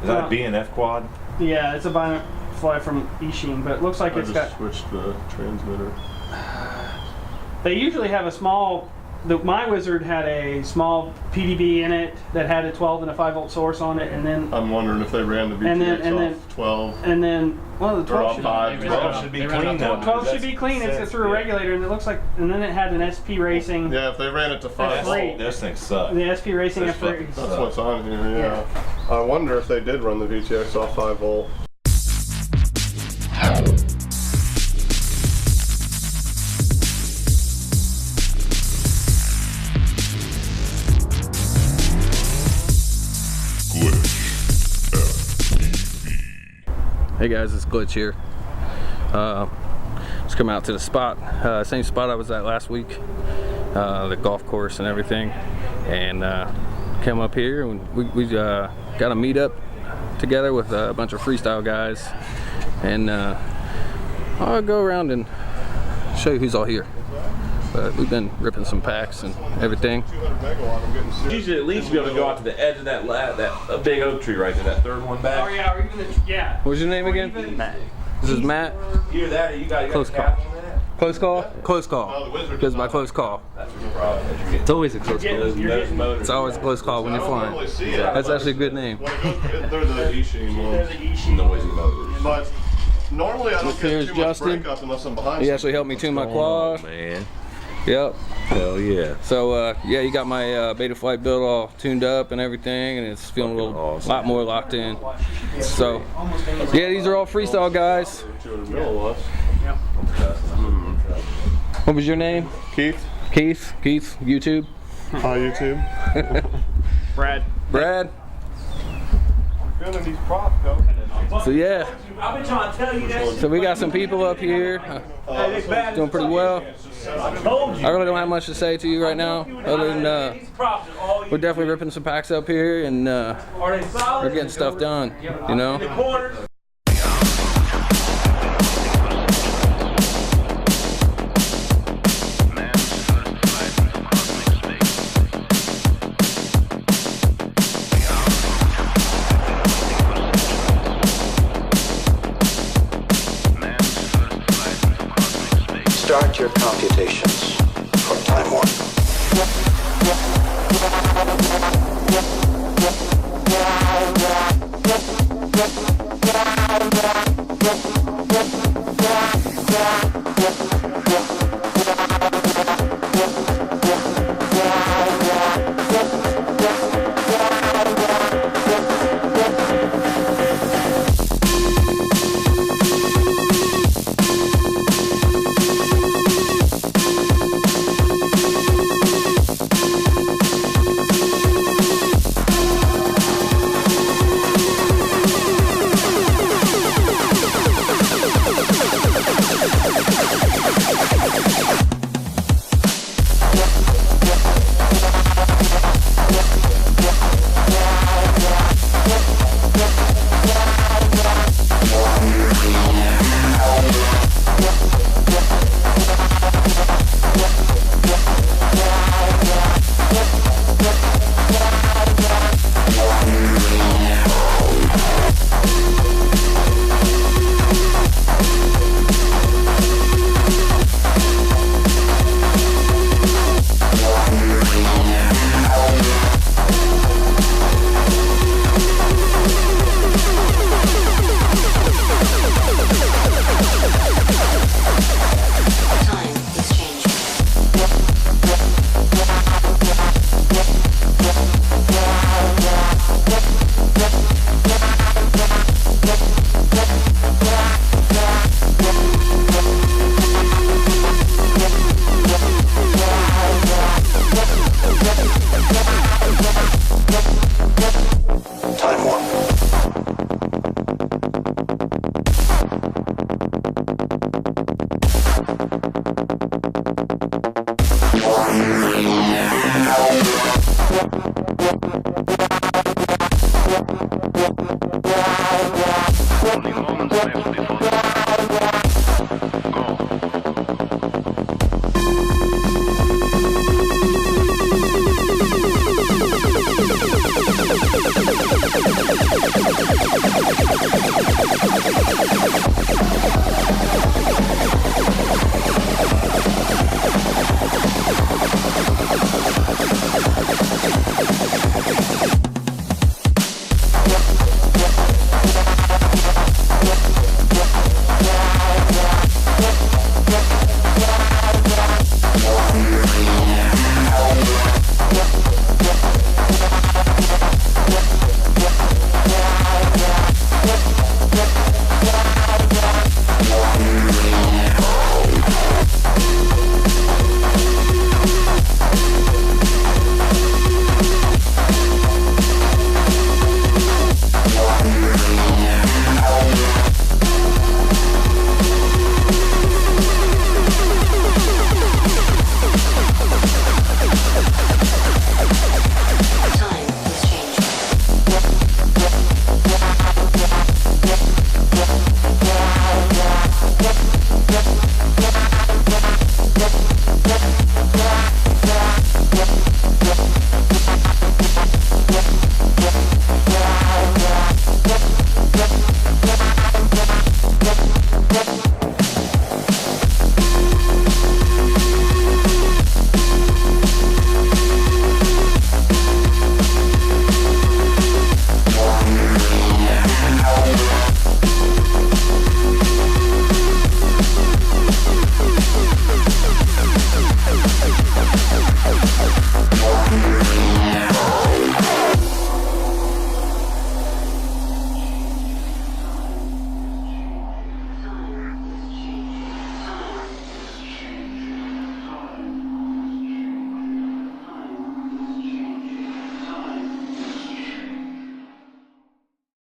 Is that a B&F quad? Yeah, it's a Violent Fly from Ishin, but it looks like it's got... switched the transmitter. They usually have a small... My Wizard had a small PDB in it that had a 12 and a 5 volt source on it, and then... I'm wondering if they ran the VTX off 12. And then, well, the 12 should, 12 should be clean though. 12 should be clean. It's through a regulator, and it looks like... And then it had an SP Racing... Yeah, if they ran it to 5 volt. This thing sucks. The SP Racing F3. That's what's on here, yeah. I wonder if they did run the VTX off 5 volt. Hey guys, it's Glitch here. Just come out to the spot, same spot I was at last week, the golf course and everything, and came up here and we got a meetup together with a bunch of freestyle guys, and I'll go around and show you who's all here. But we've been ripping some packs and everything. You should at least be able to go out to the edge of that big oak tree right there, that third one back. Oh yeah, or even yeah. What's your name again? Matt. This is Matt. Either that or you got close call. Close call? Close call. Because my close call. That's your problem. It's always a close call. It's always a close call when you're flying. That's actually a good name. They're the Ishin ones. Noisy motors. But normally I don't get too much breakup unless I'm behind. He actually helped me tune my quad. Man. Yep. Hell yeah. So yeah, you got my Beta Flight build all tuned up and everything, and it's feeling a lot more locked in. So yeah, these are all freestyle guys. What was your name? Keith. Keith. Keith. YouTube. YouTube. Brad. Brad. I'm feeling these props though. So yeah. I've been trying to tell you that. So we got some people up here doing pretty well. I really don't have much to say to you right now, other than we're definitely ripping some packs up here, and we're getting stuff done, you know. Start your computations for time warp.